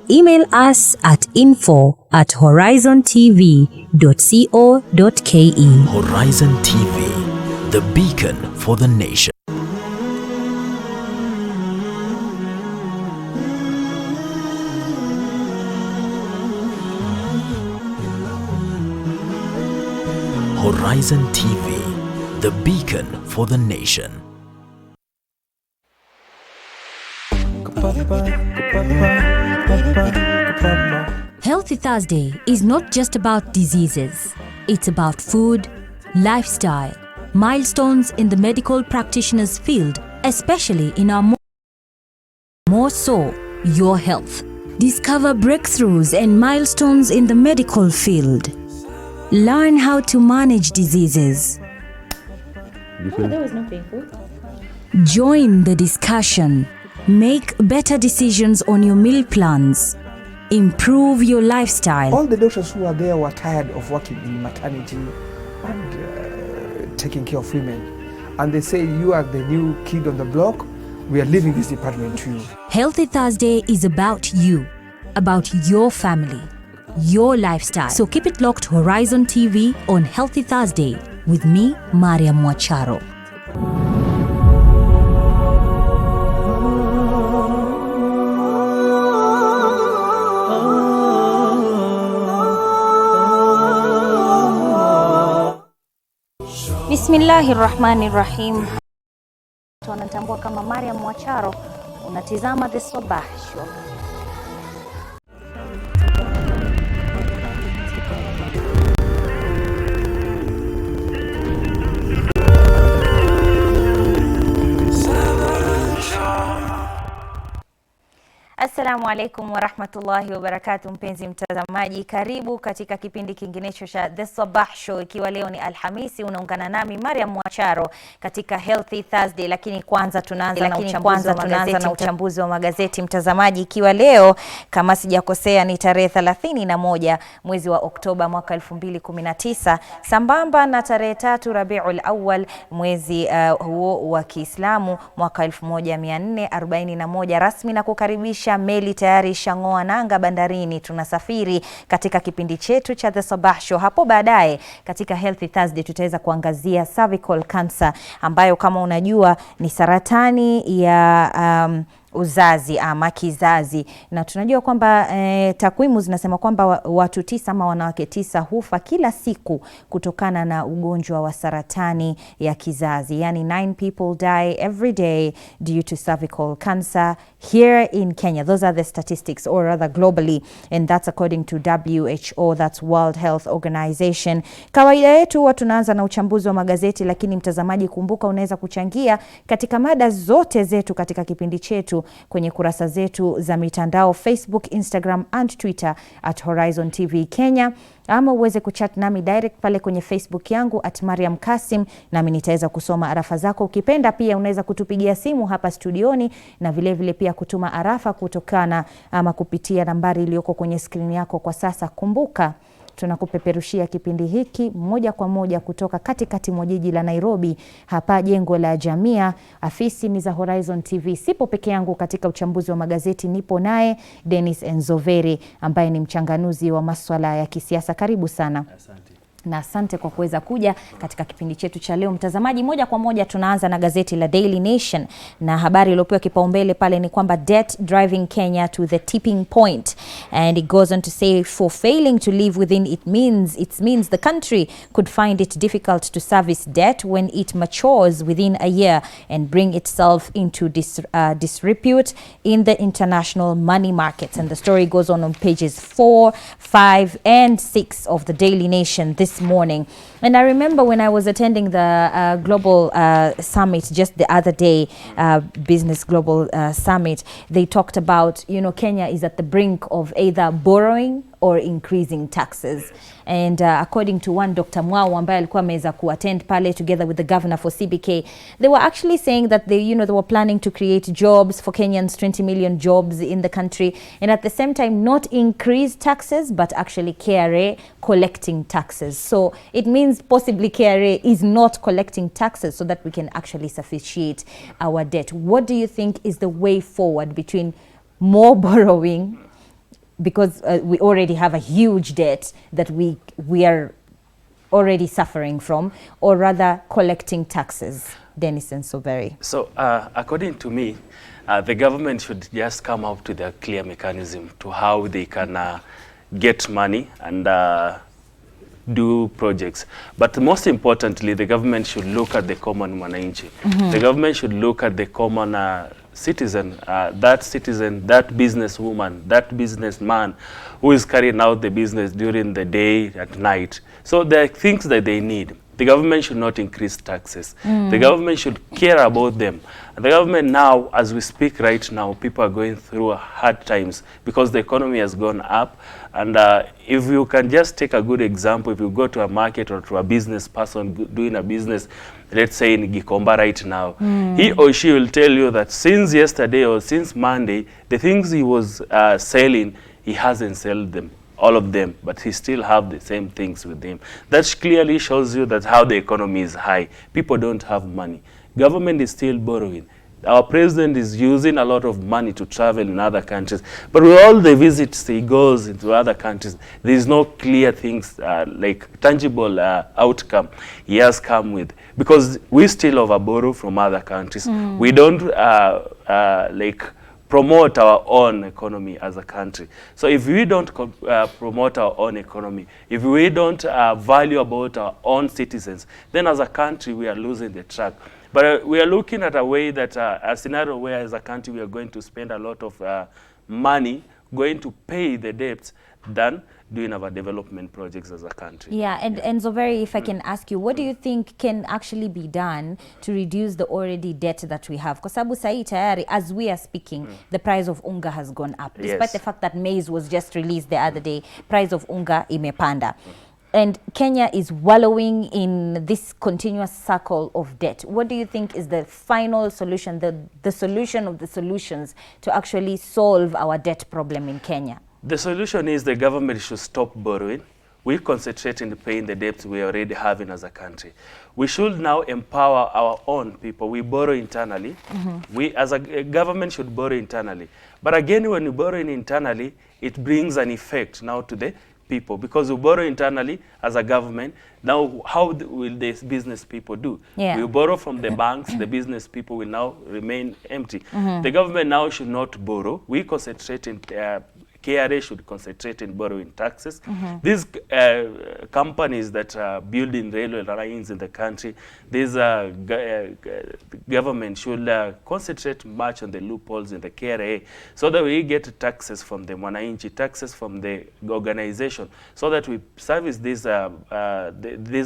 email us at info@horizontv.co.ke. Horizon TV, the beacon for the nation. Horizon TV, the beacon for the nation. Healthy Thursday is not just about diseases. It's about food, lifestyle, milestones in the medical practitioner's field, especially in our more so, your health. Discover breakthroughs and milestones in the medical field. Learn how to manage diseases. Oh, that was not painful. Join the discussion. Make better decisions on your meal plans. Improve your lifestyle. All the doctors who are there were tired of working in maternity and taking care of women. And they say, you are the new kid on the block. We are leaving this department to you. Healthy Thursday is about you, about your family, your lifestyle. So keep it locked Horizon TV on Healthy Thursday with me, Mariam Mwacharo. Bismillahirrahmanirrahim. Tunatambua kama Mariam Mwacharo, unatizama The Sabah Show. Assalamu alaikum wa rahmatullahi wa barakatuh, mpenzi mtazamaji, karibu katika kipindi kinginecho cha The Sabah Show. Ikiwa leo ni Alhamisi, unaungana nami Mariam Mwacharo katika Healthy Thursday, lakini kwanza tunaanza na uchambuzi wa magazeti mtazamaji. Ikiwa leo kama sijakosea ni tarehe 31 mwezi wa Oktoba mwaka 2019, sambamba na tarehe 3 Rabiul Awwal mwezi huo wa Kiislamu mwaka 1441 rasmi, na kukaribisha meli tayari shangoa nanga bandarini. Tunasafiri katika kipindi chetu cha The Sabah Show. Hapo baadaye katika Healthy Thursday tutaweza kuangazia cervical cancer, ambayo kama unajua ni saratani ya uzazi ama kizazi, na tunajua kwamba takwimu zinasema kwamba watu 9 ama wanawake 9 hufa kila siku kutokana na ugonjwa wa saratani ya kizazi. Yani 9 people die every day due to cervical cancer here in Kenya. Those are the statistics, or rather globally, and that's according to WHO, that's World Health Organization. Kawaida yetu huwa tunaanza na uchambuzi wa magazeti, lakini mtazamaji, kumbuka unaweza kuchangia katika mada zote zetu katika kipindi chetu kwenye kurasa zetu za mitandao Facebook, Instagram and Twitter @Horizontv Kenya, ama uweze kuchat nami direct pale kwenye Facebook yangu @Mariam Kasim, nami nitaweza kusoma arafa zako. Ukipenda pia unaweza kutupigia simu hapa studioni, na vile vile pia kutuma arafa kutokana ama kupitia nambari iliyoko kwenye skrini yako kwa sasa. Kumbuka tunakupeperushia kipindi hiki moja kwa moja kutoka katikati mwa jiji la Nairobi, hapa jengo la Jamia. Afisi ni za Horizon TV. Sipo peke yangu katika uchambuzi wa magazeti, nipo naye Dennis Enzoveri ambaye ni mchanganuzi wa masuala ya kisiasa. Karibu sana. Asante. Na asante kwa kuweza kuja katika kipindi chetu cha leo. Mtazamaji, moja kwa moja tunaanza na gazeti la Daily Nation, na habari iliyopewa kipaumbele pale ni kwamba debt driving Kenya to the tipping point, and it goes on to say for failing to live within it means the country could find it difficult to service debt when it matures within a year and bring itself into disrepute in the international money markets. And the story goes on pages 4, 5 and 6 of the Daily Nation this morning. And I remember when I was attending the global summit just the other day, Business Global Summit, they talked about, Kenya is at the brink of either borrowing or increasing taxes. And according to one Dr. Mwao ambaye alikuwa ameweza kuattend pale together with the governor for CBK, they were actually saying that they were planning to create jobs for Kenyans, 20 million jobs in the country, and at the same time not increase taxes but actually KRA collecting taxes. So it means possibly KRA is not collecting taxes so that we can actually sufficiate our debt. What do you think is the way forward between more borrowing because we already have a huge debt that we are already suffering from, or rather collecting taxes? Dennis and Soberi. So according to me, the government should just come up with a clear mechanism to how they can get money and do projects. But most importantly, the government should look at the common mwananchi. The government should look at the common citizen, that businesswoman, that businessman who is carrying out the business during the day, at night. So there are things that they need. The government should not increase taxes. The government should care about them. The government now, as we speak right now, people are going through hard times because the economy has gone up. And if you can just take a good example, if you go to a market or to a business person doing a business, let's say in Gikomba right now, he or she will tell you that since yesterday or since Monday, the things he was selling, he hasn't sold them. All of them, but he still have the same things with him. That clearly shows you that how the economy is high. People don't have money. Government is still borrowing. Our president is using a lot of money to travel in other countries. But with all the visits he goes into other countries, there is no clear things like tangible outcome he has come with. Because we still overborrow from other countries. We don't like promote our own economy as a country. So if we don't promote our own economy, if we don't value about our own citizens, then as a country we are losing the track. But we are looking at a way that a scenario where as a country we are going to spend a lot of money going to pay the debts than doing our development projects as a country. Yeah, and Zoveri, if I can ask you, what do you think can actually be done to reduce the already debt that we have? Kwa sababu sahi tayari, as we are speaking, the price of unga has gone up. Despite the fact that maize was just released the other day, price of unga imepanda. And Kenya is wallowing in this continuous circle of debt. What do you think is the final solution, the solution of the solutions to actually solve our debt problem in Kenya? The solution is the government should stop borrowing. We concentrate in paying the debts we already have as a country. We should now empower our own people. We borrow internally. We as a government should borrow internally. But again, when you borrow internally, it brings an effect now to the people, because we borrow internally as a government. Now, how will these business people do? We borrow from the banks, the business people will now remain empty. The government now should not borrow. We concentrate in KRA should concentrate in borrowing taxes. These companies that are building railway lines in the country, these government should concentrate much on the loopholes in the KRA, so that we get taxes from the mwananchi, taxes from the organization, so that we service these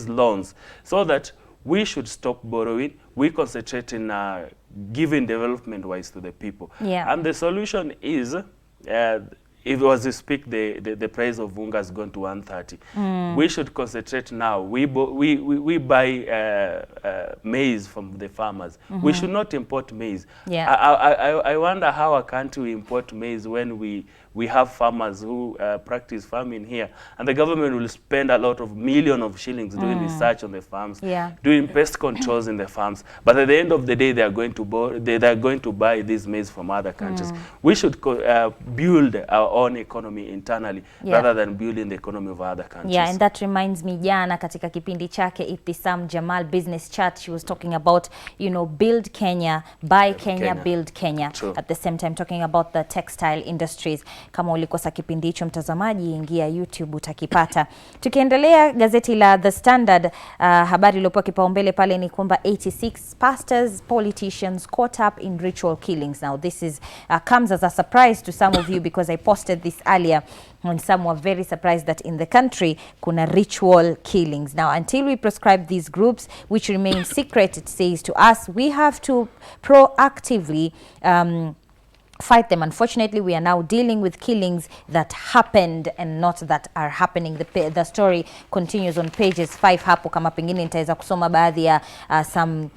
loans, so that we should stop borrowing. We concentrate in giving development-wise to the people. And the solution is, if it was to speak, the price of unga has gone to 130. We should concentrate now. We buy maize from the farmers. We should not import maize. I wonder how a country will import maize when we have farmers who practice farming here, and the government will spend a lot of millions of shillings doing research on the farms, doing pest controls in the farms. But at the end of the day, they are going to buy this maize from other countries. We should build our own economy internally rather than building the economy of other countries. Yeah, and that reminds me, jana katika kipindi chake Ibtisam Jamal Business Chat, she was talking about, you know, build Kenya, buy Kenya, build Kenya. At the same time talking about the textile industries. Kama ulikosa kipindi hicho mtazamaji, ingia YouTube utakipata. Tukiendelea, gazeti la The Standard, habari iliyopewa kipaumbele pale ni kwamba 86 pastors, politicians caught up in ritual killings. Now this is comes as a surprise to some of you, because I posted this earlier and some were very surprised that in the country kuna ritual killings. Now, until we prescribe these groups, which remain secret, it says to us, we have to proactively fight them. Unfortunately, we are now dealing with killings that happened and not that are happening. The story continues on pages 5 hapo, kama pengine nitaweza kusoma baadhi ya some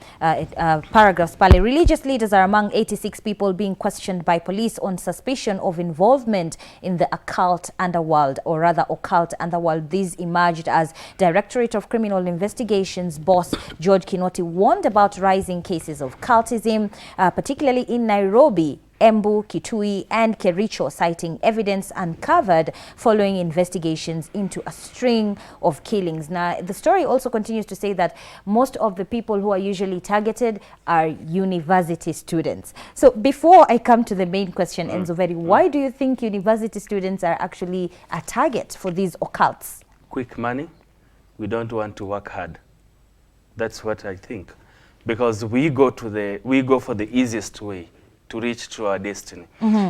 paragraphs pale. Religious leaders are among 86 people being questioned by police on suspicion of involvement in the occult underworld, or rather occult underworld. These emerged as Directorate of Criminal Investigations boss George Kinoti warned about rising cases of cultism, particularly in Nairobi Embu, Kitui and Kericho, citing evidence uncovered following investigations into a string of killings. Now, the story also continues to say that most of the people who are usually targeted are university students. So before I come to the main question, Enzo Veri, why do you think university students are actually a target for these occults? Quick money. We don't want to work hard. That's what I think. Because we go for the easiest way to reach to our destiny.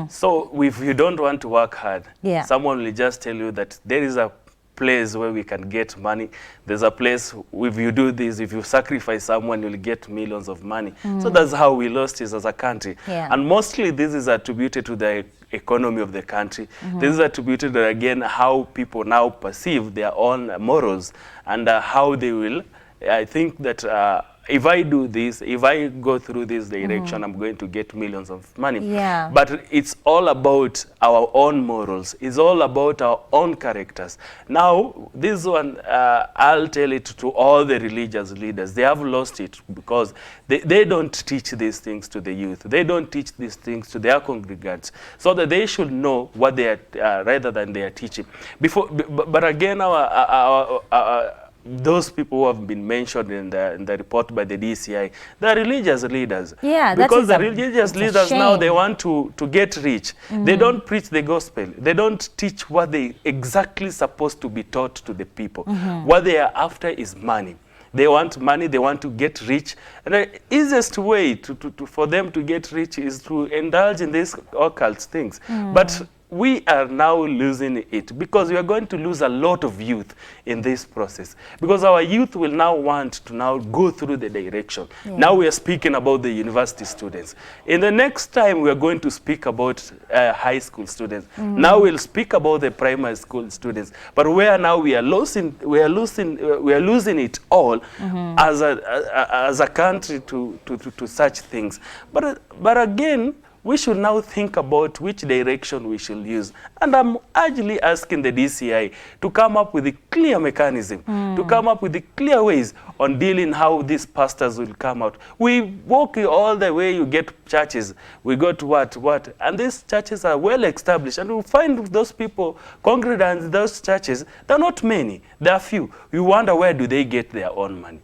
So if you don't want to work hard, someone will just tell you that there is a place where we can get money. There's a place, if you do this, if you sacrifice someone, you'll get millions of money. So that's how we lost it as a country. And mostly this is attributed to the economy of the country. This is attributed to, again, how people now perceive their own morals and how they will. I think that if I do this, if I go through this direction, I'm going to get millions of money. But it's all about our own morals. It's all about our own characters. Now, this one, I'll tell it to all the religious leaders. They have lost it because they don't teach these things to the youth. They don't teach these things to their congregants so that they should know what they are, rather than they are teaching. But again, those people who have been mentioned in the report by the DCI, they're religious leaders. Because the religious leaders now, they want to get rich. They don't preach the gospel. They don't teach what they exactly supposed to be taught to the people. What they are after is money. They want money, they want to get rich. And the easiest way for them to get rich is to indulge in these occult things. But we are now losing it because we are going to lose a lot of youth in this process, because our youth will now want to now go through the direction. Now we are speaking about the university students. In the next time we are going to speak about high school students. Now we'll speak about the primary school students. But where now we are losing it all as a country to such things. But again, we should now think about which direction we should use. And I'm actually asking the DCI to come up with a clear mechanism, to come up with the clear ways on dealing how these pastors will come out. We walk all the way, you get churches, we go to what, and these churches are well established, and we find those people, congregants in those churches, they're not many, there are few. You wonder where do they get their own money.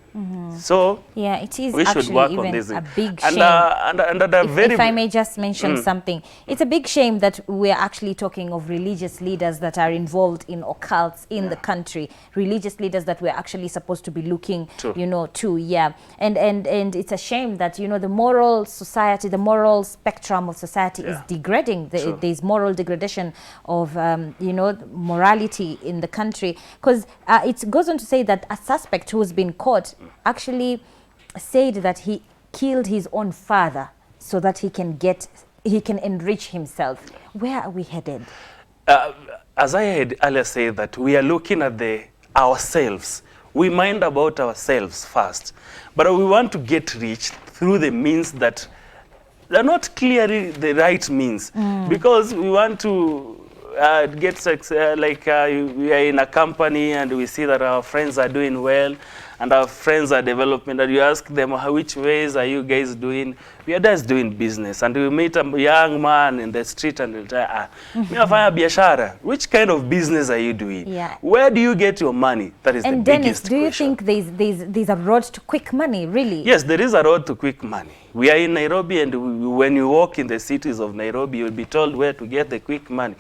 So it is we should work even on this. A big shame. If I may just mention something, it's a big shame that we're actually talking of religious leaders that are involved in occults in the country, religious leaders that we're actually supposed to be looking, to. And it's a shame that, the moral society, the moral spectrum of society is degrading. There's moral degradation of, morality in the country, because it goes on to say that a suspect who's been caught actually said that he killed his own father so that he can enrich himself. Where are we headed? As I had earlier said, that we are looking at ourselves. We mind about ourselves first, but we want to get rich through the means that they're not clearly the right means, because we want to get success, we are in a company and we see that our friends are doing well and our friends are developing, and you ask them, which ways are you guys doing? We are just doing business. And we meet a young man in the street and we'll say, biashara. Which kind of business are you doing? Where do you get your money? That is the biggest question. Dennis, do you think there's a road to quick money, really? Yes, there is a road to quick money. We are in Nairobi, and when you walk in the cities of Nairobi, you'll be told where to get the quick money.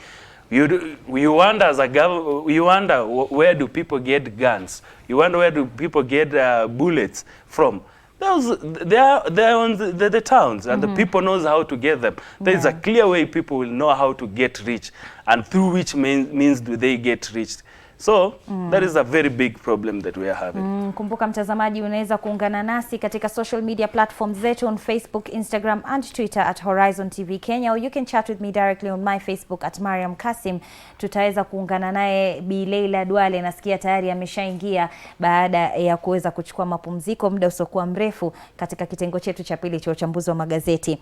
You wonder as a government, you wonder where do people get guns? You wonder where do people get bullets from? They are on the towns, and the people knows how to get them. There is a clear way people will know how to get rich, and through which means do they get rich. So that is a very big problem that we are having. Kumbuka mtazamaji, unaweza kuungana nasi katika social media platforms zetu on Facebook, Instagram and Twitter at Horizontv Kenya, or you can chat with me directly on my Facebook at Mariam Kasim. Tutaweza kuungana naye Bi Leila Duale, nasikia tayari ameshaingia baada ya kuweza kuchukua mapumziko muda usiokuwa mrefu katika kitengo chetu cha pili cha uchambuzi wa magazeti.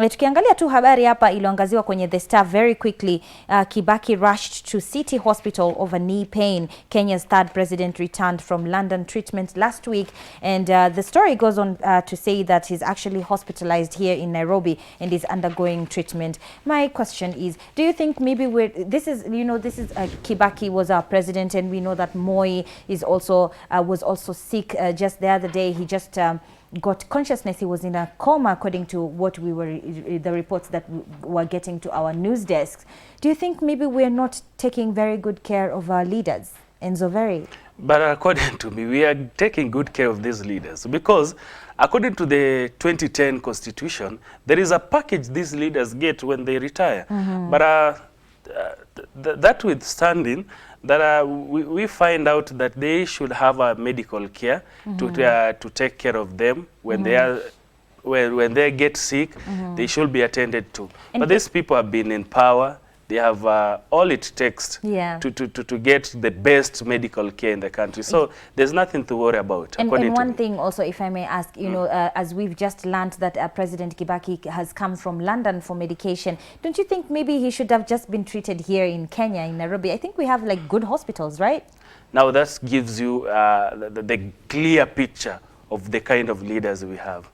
Tukiangalia tu habari hapa iliyoangaziwa kwenye The Star very quickly, Kibaki rushed to City Hospital over knee pain. pain. Kenya's third president returned from London treatment last week, and the story goes on to say that he's actually hospitalized here in Nairobi and is undergoing treatment. My question is, do you think maybe Kibaki was our president, and we know that Moi is also was also sick just the other day. He just got consciousness. He was in a coma, according to what the reports that we were getting to our news desks. Do you think maybe we're not taking very good care of our leaders? Enzo Very. But according to me, we are taking good care of these leaders, because according to the 2010 constitution, there is a package these leaders get when they retire. But that withstanding, that we find out that they should have a medical care to take care of them when they are when they get sick. They should be attended to. And but these people have been in power. They have all it takes to get the best medical care in the country. So there's nothing to worry about. And one thing also, if I may ask, you know, as we've just learned that President Kibaki has come from London for medication, don't you think maybe he should have just been treated here in Kenya, in Nairobi? I think we have like good hospitals, right? Now that gives you the clear picture of the kind of leaders we have.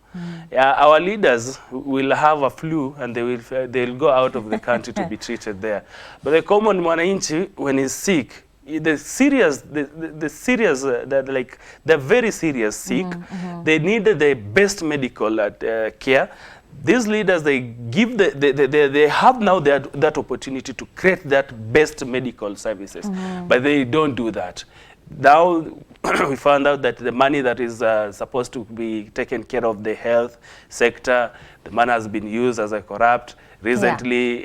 Our leaders will have a flu and they'll go out of the country to be treated there. But the common mwananchi, when he's sick, the very serious sick, they need the best medical care. These leaders, they have now that opportunity to create that best medical services, but they don't do that. Now we found out that the money that is supposed to be taken care of the health sector, the money has been used as a corrupt. Recently,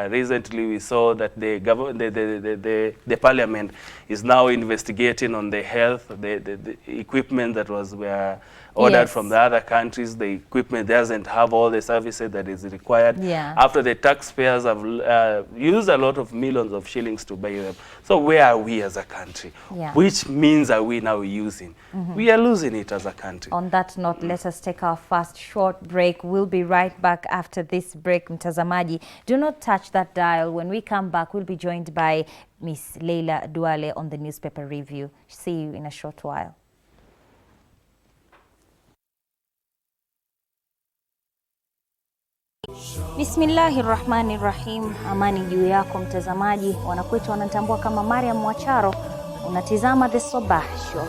recently we saw that the government, the parliament is now investigating on the health, the equipment that were ordered from the other countries. The equipment doesn't have all the services that is required. After the taxpayers have used a lot of millions of shillings to buy them. So where are we as a country? Which means are we now using? We are losing it as a country. On that note, let us take our first short break. We'll be right back after this break, mtazamaji. Do not touch that dial. When we come back, we'll be joined by Miss Leila Duale on the newspaper review. See you in a short while. Bismillahirrahmanirrahim. Amani juu yako mtazamaji. Wanakwetu wanatambua kama Mariam Mwacharo. Unatizama The Sabah Show.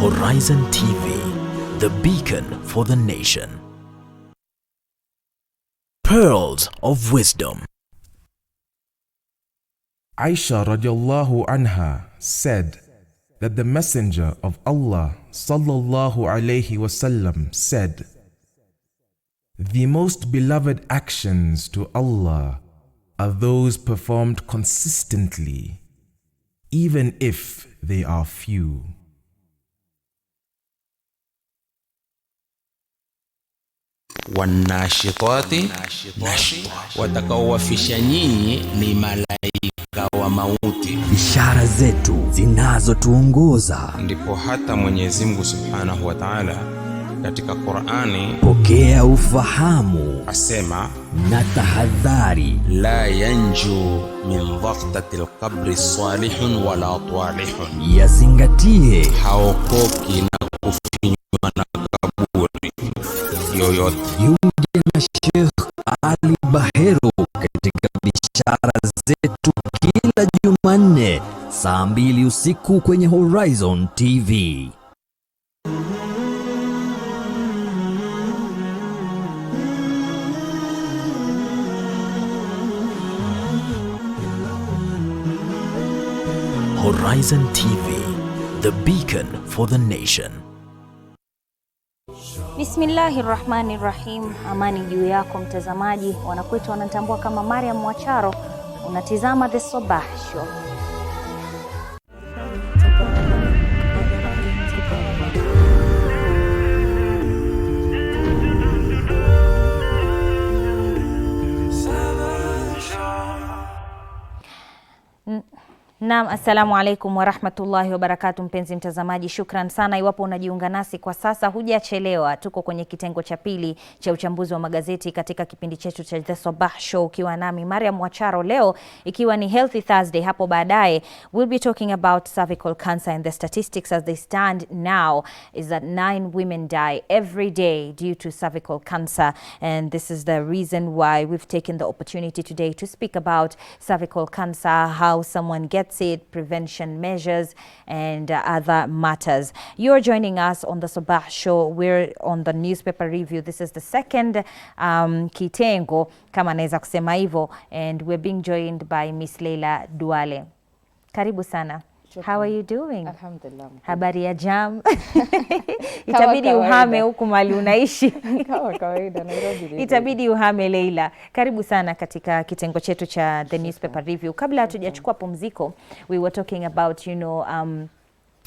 Horizon TV, the beacon for the nation. Pearls of Wisdom. Aisha radiallahu anha said that the Messenger of Allah sallallahu alayhi wasallam said, "The most beloved actions to Allah are those performed consistently, even if they are few." Wanashitati nashwa, watakaowafisha nyinyi ni malaika wa mauti. Ishara zetu zinazotuongoza. Ndipo hata Mwenyezi Mungu Subhanahu wa Ta'ala katika Qur'ani, pokea ufahamu, asema na tahadhari, la yanju min dhaqtati alqabri salihun wala talihun, yazingatie, haokoki na kufinywa na kaburi yoyote. Jiunge na Sheikh Ali Bahero katika bishara zetu kila Jumanne saa 2 usiku kwenye Horizon TV. Horizon TV, the beacon for the nation. Bismillahirrahmanirrahim. Amani juu yako mtazamaji. Wanakwetu wanatambua kama Mariam Mwacharo. Unatizama The Sabah Show. Naam, assalamu alaikum wa rahmatullahi wa barakatuh, mpenzi mtazamaji, shukran sana iwapo unajiunga nasi kwa sasa, hujachelewa. Tuko kwenye kitengo cha pili cha uchambuzi wa magazeti katika kipindi chetu cha The Sabah Show, ukiwa nami Mariam Mwacharo, leo ikiwa ni Healthy Thursday. Hapo baadaye we'll be talking about cervical cancer, and the statistics as they stand now is that 9 women die every day due to cervical cancer, and this is the reason why we've taken the opportunity today to speak about cervical cancer, how someone gets it, prevention measures, and other matters. You're joining us on the Sabah Show. We're on the newspaper review. This is the second kitengo, kama naweza kusema hivyo, and we're being joined by Miss Leila Duale. Karibu sana. How are you doing? Alhamdulillah. Habari ya jam. Itabidi uhame huku mali unaishi. Kama kawaida Nairobi. Itabidi uhame Leila. Karibu sana katika kitengo chetu cha The Newspaper Review. Kabla hatujachukua pumziko, we were talking about,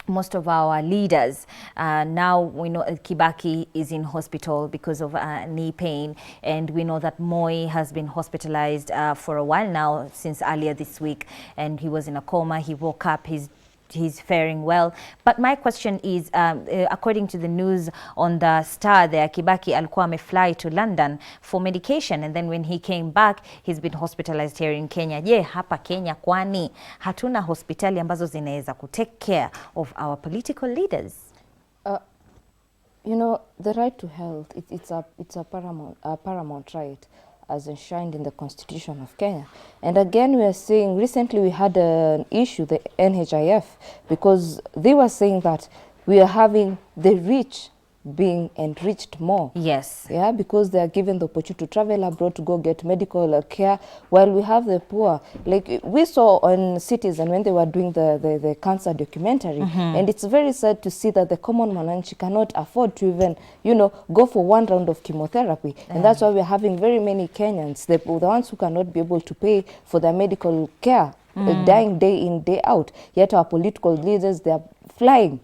most of our leaders. Now we know Kibaki is in hospital because of knee pain, and we know that Moi has been hospitalized for a while now, since earlier this week, and he was in a coma. He woke up, he's faring well. But my question is, according to the news on the Star there, Kibaki alikuwa amefly to London for medication, and then when he came back, he's been hospitalized here in Kenya. Je, hapa Kenya kwani hatuna hospitali ambazo zinaweza take care of our political leaders? The right to health, it's a paramount right, as enshrined in the Constitution of Kenya. And again, we are saying, recently we had an issue, the NHIF, because they were saying that we are having the rich being enriched more. Yes. Yeah, because they are given the opportunity to travel abroad to go get medical care, while we have the poor. Like we saw on Citizen when they were doing the cancer documentary, and it's very sad to see that the common mwananchi cannot afford to even, go for one round of chemotherapy. And that's why we're having very many Kenyans, the ones who cannot be able to pay for their medical care, dying day in, day out. Yet our political leaders, they are flying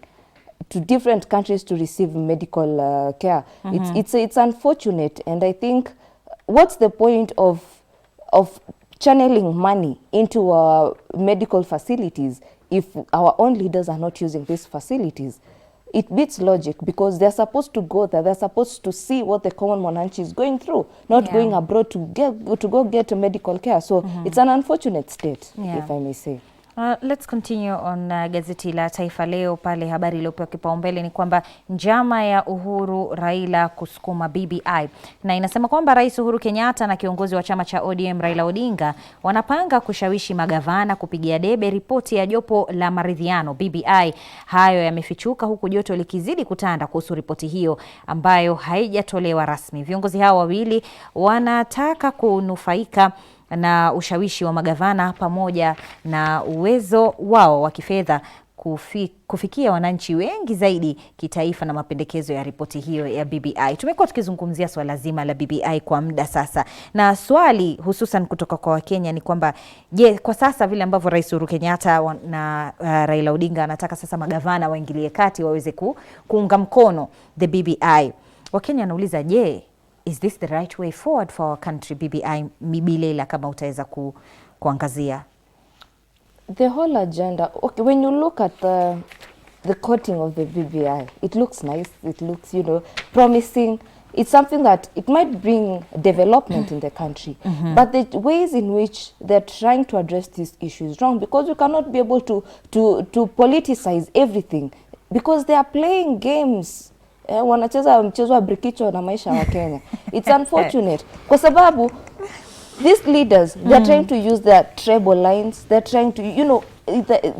to different countries to receive medical care. It's unfortunate, and I think what's the point of channeling money into our medical facilities if our own leaders are not using these facilities? It beats logic, because they're supposed to go there, they're supposed to see what the common mwananchi is going through, not going abroad to go get medical care. So it's an unfortunate state, if I may say. Let's continue on gazeti la Taifa Leo. Pale habari iliyopewa kipaumbele ni kwamba njama ya Uhuru Raila kusukuma BBI, na inasema kwamba Rais Uhuru Kenyatta na kiongozi wa chama cha ODM Raila Odinga wanapanga kushawishi magavana kupigia debe ripoti ya jopo la maridhiano BBI. Hayo yamefichuka huku joto likizidi kutanda kuhusu ripoti hiyo ambayo haijatolewa rasmi. Viongozi hao wawili wanataka kunufaika na ushawishi wa magavana pamoja na uwezo wao wa kifedha kufikia wananchi wengi zaidi kitaifa na mapendekezo ya ripoti hiyo ya BBI. Tumekuwa tukizungumzia swala zima la BBI kwa muda sasa, na swali hususan kutoka kwa Wakenya ni kwamba je, kwa sasa vile ambavyo Rais Uhuru Kenyatta na Raila Odinga anataka sasa magavana waingilie kati waweze kuunga mkono the BBI, Wakenya wanauliza, je, is this the right way forward for our country? BBI, Mibilela, kama utaweza kuangazia the whole agenda. Okay, when you look at the quoting of the BBI, it looks nice, it looks, promising. It's something that it might bring development in the country, but the ways in which they're trying to address this issue is wrong, because you cannot be able to politicize everything, because they are playing games. Wanacheza mchezo wa brikicho na maisha wa Kenya. It's unfortunate, kwa sababu these leaders, they're trying to use their tribal lines, they're trying to,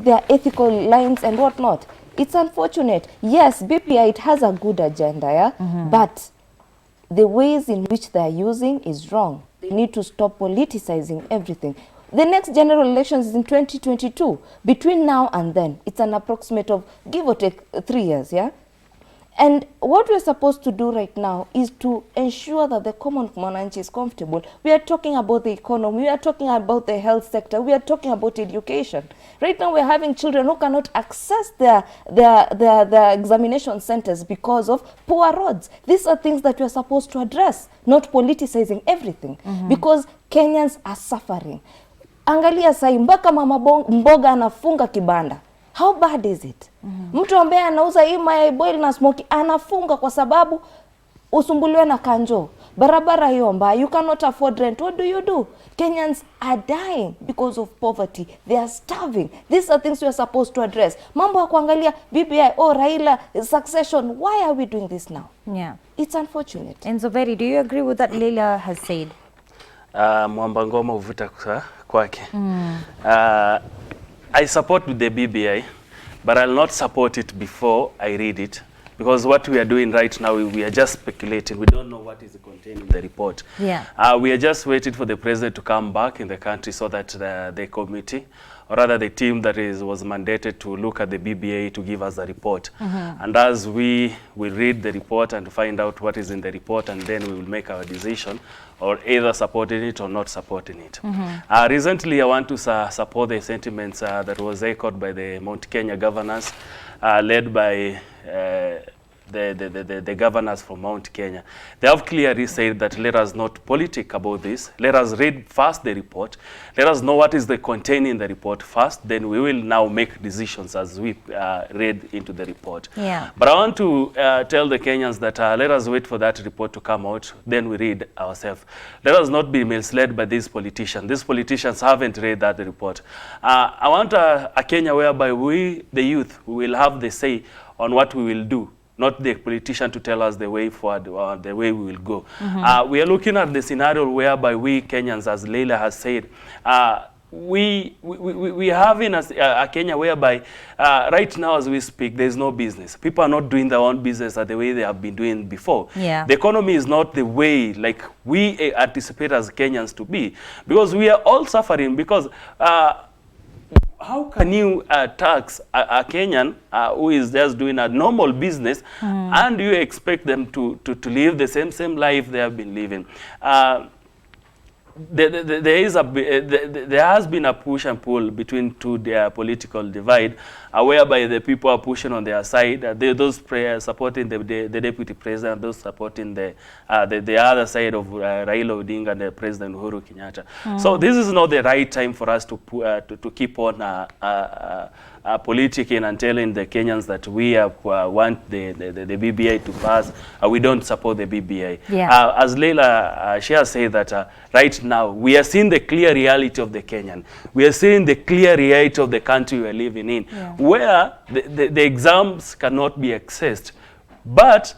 their ethical lines and whatnot. It's unfortunate. Yes, BPI, it has a good agenda, but the ways in which they're using is wrong. They need to stop politicizing everything. The next general elections is in 2022. Between now and then, it's an approximate of give or take 3 years, And what we're supposed to do right now is to ensure that the common mwananchi is comfortable. We are talking about the economy, we are talking about the health sector, we are talking about education. Right now we're having children who cannot access their examination centers because of poor roads. These are things that we're supposed to address, not politicizing everything, because Kenyans are suffering. Angalia sai mpaka mama mboga anafunga kibanda. How bad is it? Mtu ambaye anauza hii mayai boil na smoky anafunga kwa sababu usumbuliwe na kanjo. Barabara hiyo mbaya, you cannot afford rent. What do? Kenyans are dying because of poverty. They are starving. These are things we are supposed to address. Mambo ya kuangalia BBI, Raila, succession. Why are we doing this now? Yeah. It's unfortunate. And Zuberi, do you agree with what Leila has said? Mwamba ngoma uvuta kwake. I support the BBI, but I'll not support it before I read it. Because what we are doing right now, we are just speculating. We don't know what is contained in the report. Yeah. We are just waiting for the president to come back in the country so that the committee, or rather the team that was mandated to look at the BBA to give us a report. And as we will read the report and find out what is in the report, and then we will make our decision, or either supporting it or not supporting it. Recently, I want to support the sentiments that was echoed by the Mount Kenya governors, led by the governors from Mount Kenya. They have clearly said that let us not politic about this. Let us read first the report. Let us know what is the content in the report first. Then we will now make decisions as we read into the report. Yeah. But I want to tell the Kenyans that let us wait for that report to come out. Then we read ourselves. Let us not be misled by these politicians. These politicians haven't read that report. I want a Kenya whereby we, the youth, will have the say on what we will do, not the politician to tell us the way forward or the way we will go. We are looking at the scenario whereby we Kenyans, as Leila has said, we have in a Kenya whereby right now as we speak, there is no business. People are not doing their own business the way they have been doing before. Yeah. The economy is not the way like we anticipate as Kenyans to be, because we are all suffering because how can you tax a Kenyan who is just doing a normal business and you expect them to live the same life they have been living? There has been a push and pull between their political divide, whereby the people are pushing on their side. Those supporting the deputy president, those supporting the other side of Raila Odinga and the President Uhuru Kenyatta. So this is not the right time for us to keep on politicking and telling the Kenyans that we want the BBI to pass. We don't support the BBI. Yeah. As Leila, she has said that right now we are seeing the clear reality of the Kenyan. We are seeing the clear reality of the country we are living in, where the exams cannot be accessed. But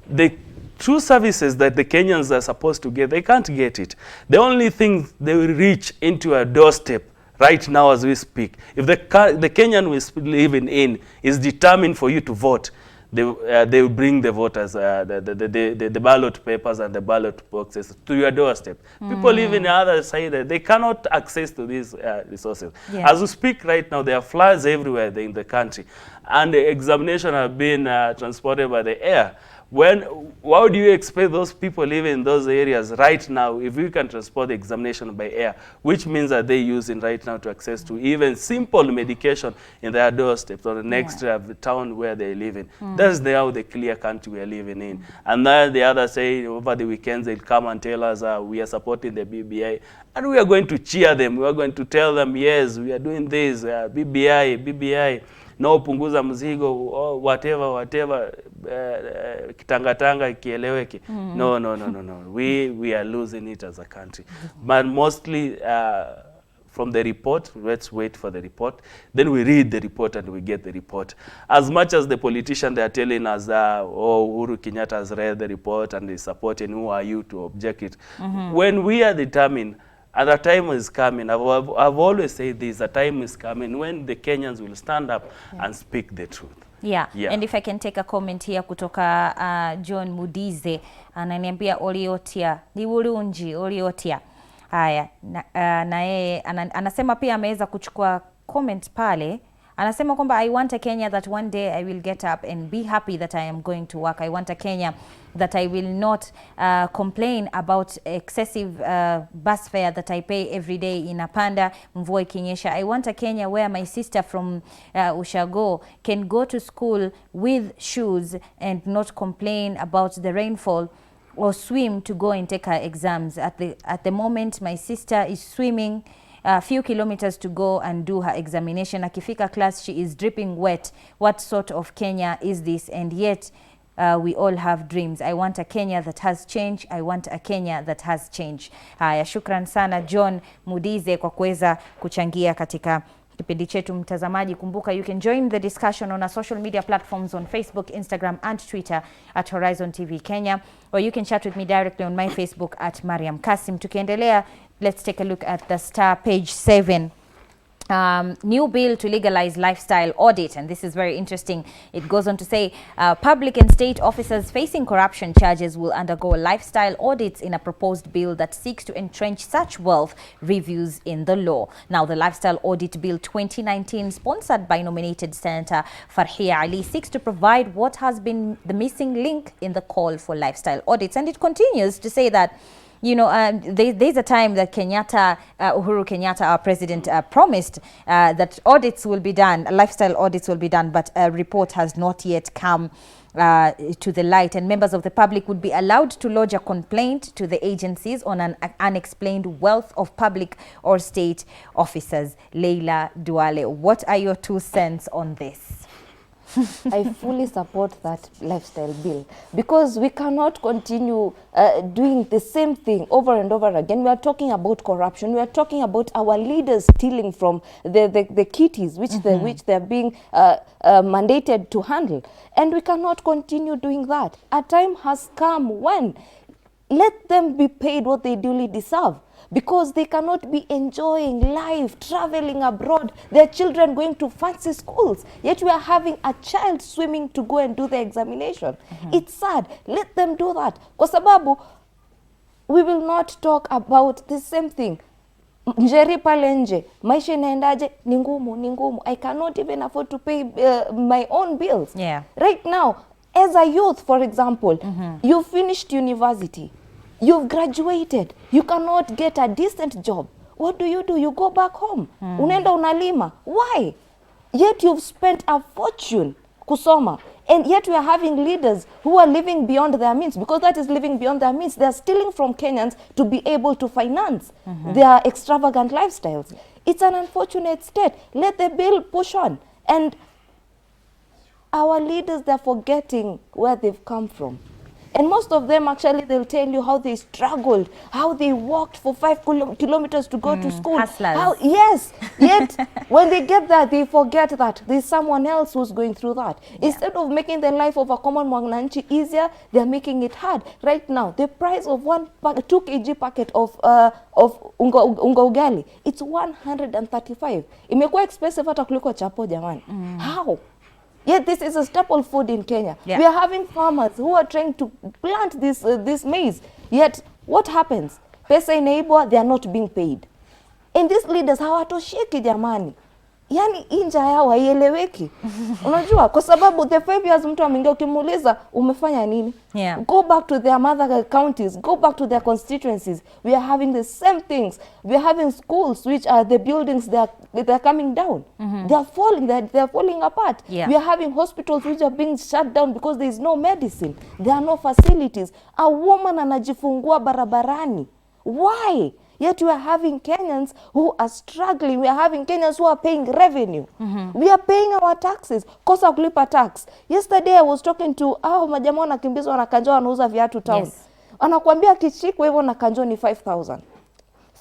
the true services that the Kenyans are supposed to get, they can't get it. The only thing they will reach into a doorstep right now as we speak, if the Kenyan we're living in is determined for you to vote, they will bring the voters, the ballot papers and the ballot boxes to your doorstep. People live in the other side, they cannot access to these resources. Yeah. As we speak right now, there are floods everywhere in the country, and the examination have been transported by the air. How do you expect those people living in those areas right now if we can transport the examination by air, which means that they're using right now to access to even simple medication in their doorsteps or the next town where they live in? That's how the clear country we are living in. And then the other say over the weekends they'll come and tell us we are supporting the BBI, and we are going to cheer them. We are going to tell them, yes, we are doing this, BBI. No punguza mzigo, whatever, kitanga kieleweke. No. We are losing it as a country. But mostly from the report, let's wait for the report. Then we read the report and we get the report. As much as the politicians, they are telling us, Uhuru Kenyatta has read the report and is supporting, who are you to object it? When we are determined, and the time is coming, I've always said this, a time is coming when the Kenyans will stand up and speak the truth. Yeah. And if I can take a comment here kutoka John Mudize, ananiambia Oliotia, ni Urunji, Oliotia. Haya, na yeye anasema pia ameweza kuchukua comment pale. Anasema kwamba I want a Kenya that one day I will get up and be happy that I am going to work. I want a Kenya that I will not complain about excessive bus fare that I pay every day inapanda mvua ikinyesha. I want a Kenya where my sister from Ushago can go to school with shoes and not complain about the rainfall, or swim to go and take her exams. At the moment my sister is swimming a few kilometers to go and do her examination. Akifika class, she is dripping wet. What sort of Kenya is this? And yet we all have dreams. I want a Kenya that has change. I want a Kenya that has change. Haya, shukran sana John Mudize kwa kuweza kuchangia katika kipindi chetu mtazamaji. Kumbuka you can join the discussion on our social media platforms on Facebook, Instagram and Twitter at Horizontv Kenya, or you can chat with me directly on my Facebook at Mariam Kasim. Tukiendelea, let's take a look at the Star page 7. New bill to legalize lifestyle audit, and this is very interesting. It goes on to say public and state officers facing corruption charges will undergo lifestyle audits in a proposed bill that seeks to entrench such wealth reviews in the law. Now, the Lifestyle Audit Bill 2019, sponsored by nominated Senator Farhia Ali, seeks to provide what has been the missing link in the call for lifestyle audits. And it continues to say that, you know, there's a time that Uhuru Kenyatta, our president, promised that audits will be done, lifestyle audits will be done, but a report has not yet come to the light, and members of the public would be allowed to lodge a complaint to the agencies on an unexplained wealth of public or state officers. Leila Duale, what are your 2 cents on this? I fully support that lifestyle bill, because we cannot continue doing the same thing over and over again. We are talking about corruption. We are talking about our leaders stealing from the kitties which they are being mandated to handle. And we cannot continue doing that. A time has come when let them be paid what they duly deserve, because they cannot be enjoying life, traveling abroad, their children going to fancy schools, yet we are having a child swimming to go and do the examination. It's sad. Let them do that. Kwa sababu, we will not talk about the same thing. Njeri pale nje, maisha inaendaje, ni ngumu. I cannot even afford to pay my own bills. Yeah. Right now, as a youth, for example, you finished university. You've graduated. You cannot get a decent job. What do? You go back home. Unaenda unalima. Why? Yet you've spent a fortune kusoma. And yet we are having leaders who are living beyond their means, because that is living beyond their means. They are stealing from Kenyans to be able to finance their extravagant lifestyles. It's an unfortunate state. Let the bill push on. And our leaders, they're forgetting where they've come from. And most of them, actually, they'll tell you how they struggled, how they walked for 5 kilometers to go to school. Hustlers. Yes, yet when they get there, they forget that there's someone else who's going through that. Yeah. Instead of making the life of a common mwananchi easier, they're making it hard. Right now, the price of 2 kg packet of unga ugali, it's 135. Imekuwa expensive hata kuliko chapo jamani. How? Yet this is a staple food in Kenya. Yeah. We are having farmers who are trying to plant this maize. Yet what happens? Pesa inaibwa, they are not being paid. And these leaders hawatosheki jamani. Yani inja yao haieleweki. Unajua, kwa sababu the 5 years mtu ameingia ukimuuliza umefanya nini? Yeah. Go back to their mother counties, go back to their constituencies. We are having the same things. We are having schools which are the buildings they're coming down. They are falling, they're falling apart. Yeah. We are having hospitals which are being shut down because there is no medicine. There are no facilities. A woman anajifungua barabarani. Why? Yet we are having Kenyans who are struggling. We are having Kenyans who are paying revenue. We are paying our taxes. Kosa kulipa tax. Yesterday I was talking to majamaa wanakimbizwa na kanjo wanauza viatu town. Yes. Anakuambia kichiko hivyo na kanjo ni 5,000.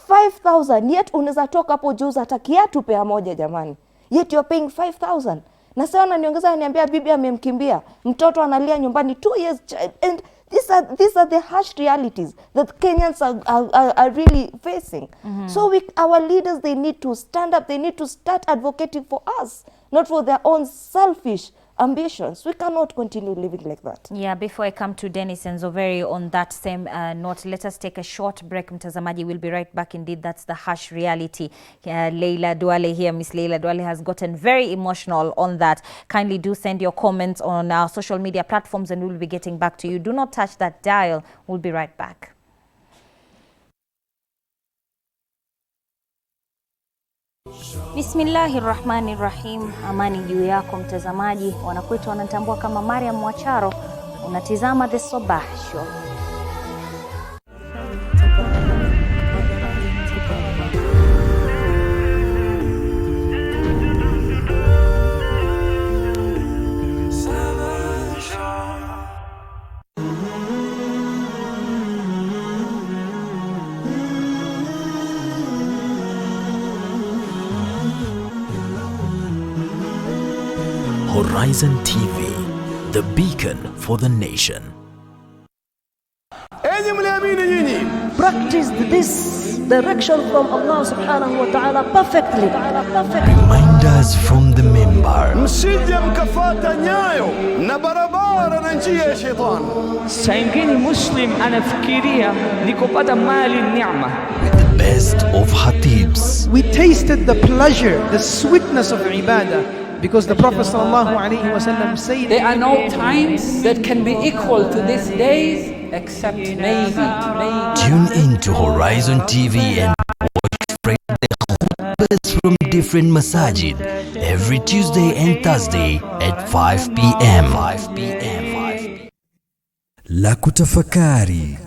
5,000, yet unaweza toka hapo juu hata kiatu pea moja jamani. Yet you are paying 5,000. Na sasa ananiongeza ananiambia bibi amemkimbia. Mtoto analia nyumbani 2 years child. And these are the harsh realities that Kenyans are really facing. So our leaders, they need to stand up. They need to start advocating for us, not for their own selfish ambitions. We cannot continue living like that. Yeah, before I come to Dennis and Zoveri on that same note, let us take a short break. Mtazamaji, we'll be right back. Indeed, that's the harsh reality. Leila Duale here, Miss Leila Duale has gotten very emotional on that. Kindly do send your comments on our social media platforms and we'll be getting back to you. Do not touch that dial. We'll be right back. Bismillahirrahmanirrahim. Amani juu yako mtazamaji. Wanakuita wanatambua kama Mariam Mwacharo. Unatizama The Sabah Show. Horizon TV, the beacon for the nation. Practice this direction from Allah subhanahu wa ta'ala perfectly. Reminders from the member. Msije mkafata nyayo na barabara na njia ya shetani. Saingine Muslim anafikiria ni kupata mali neema. With the best of hatibs. We tasted the pleasure, the sweetness of ibadah, because the Prophet sallallahu alaihi wasallam said, there are no times that can be equal to these days except maybe. Tune in to Horizon TV and watch the khutbahs from different masajid every Tuesday and Thursday at 5 p.m. La kutafakari.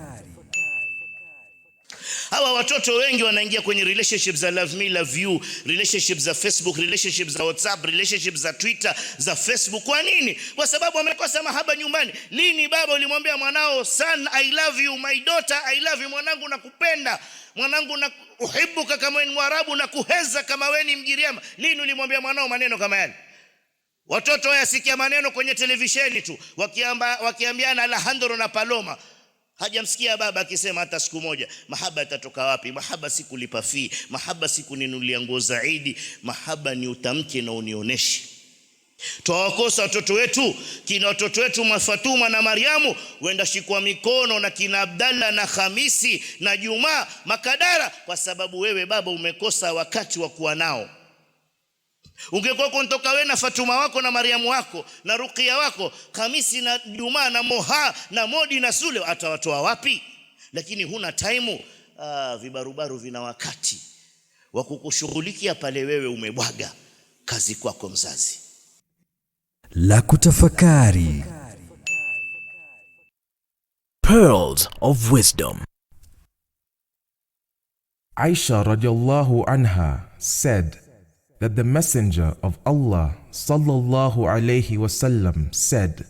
Hawa watoto wengi wanaingia kwenye relationships za love me love you, relationships za Facebook, relationships za WhatsApp, relationships za Twitter, za Facebook. Kwa nini? Kwa sababu wamekosa mahaba nyumbani. Lini baba ulimwambia mwanao, son I love you, my daughter I love you, mwanangu nakupenda, mwanangu na uhibuka kama wewe ni Mwarabu na kuheza kama wewe ni Mgiriama? Lini ulimwambia mwanao maneno kama yale? Watoto wayasikia maneno kwenye televisheni tu, wakiambiana Alejandro na Paloma. Hajamsikia baba akisema hata siku moja mahaba yatatoka wapi? Mahaba si kulipa fee, mahaba si kuninunulia nguo zaidi, mahaba ni utamke na unioneshe. Tuwakosa watoto wetu, kina watoto wetu Fatuma na Mariamu wenda shikwa mikono na kina Abdalla na Hamisi na Juma Makadara kwa sababu wewe baba umekosa wakati wa kuwa nao. Ungekuwa kuntoka wewe na Fatuma wako na Mariamu wako na Ruqia wako, Hamisi na Juma na Moha na Modi na Sule, atawatoa wapi? Lakini huna time. Vibarubaru vina wakati wa kukushughulikia pale wewe umebwaga. Kazi kwako mzazi. La kutafakari. Pearls of Wisdom. Aisha radiallahu anha said that the Messenger of Allah sallallahu alayhi wasallam said,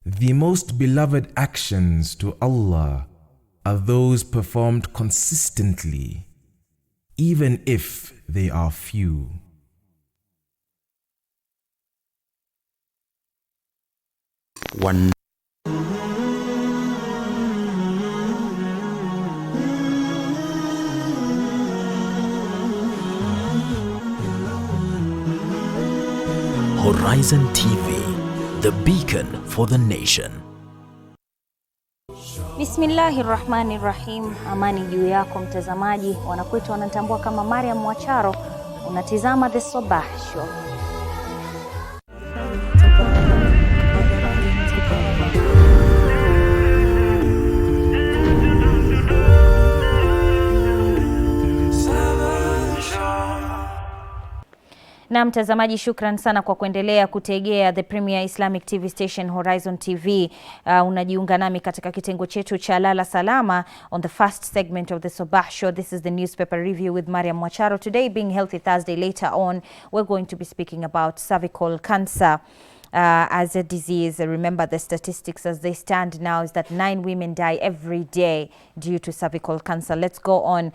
the most beloved actions to Allah are those performed consistently, even if they are few. One. Horizon TV, the beacon for the nation. Bismillahirrahmanirrahim. Amani juu yako mtazamaji. Wanakwetu wanatambua kama Mariam Mwacharo. Unatizama The Sabah Show. Na mtazamaji, shukran sana kwa kuendelea kutegea the Premier Islamic TV station Horizon TV. Unajiunga nami katika kitengo chetu cha Lala Salama on the first segment of the Sabah Show. This is the newspaper review with Mariam Mwacharo. Today being Healthy Thursday, later on we're going to be speaking about cervical cancer. As a disease. Remember, the statistics as they stand now is that 9 women die every day due to cervical cancer. Let's go on